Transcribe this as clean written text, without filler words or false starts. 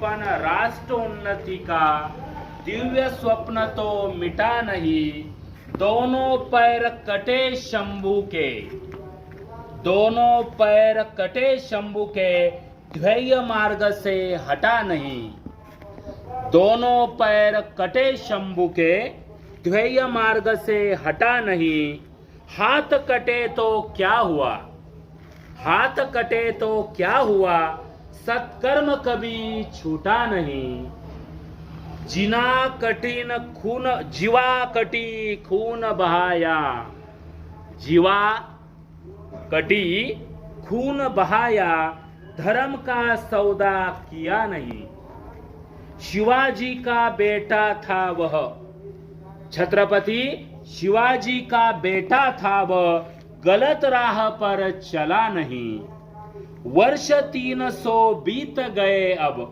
पण राष्ट्र उन्नति का दिव्य स्वप्न तो मिटा नहीं। दोनों पैर कटे शंभू के, दोनों पैर कटे शंभू के, ध्येय मार्ग से हटा नहीं। दोनों पैर कटे शंभू के, ध्येय मार्ग से हटा नहीं। हाथ कटे तो क्या हुआ, हाथ कटे तो क्या हुआ, सत्कर्म कभी छूटा नहीं। जिना कठिन खून, जीवा कटी खून बहाया, जीवा कटी खून बहाया, धर्म का सौदा किया नहीं। शिवाजी का बेटा था वह, छत्रपति शिवाजी का बेटा था वह, गलत राह पर चला नहीं। वर्ष 300 बीत गए अब,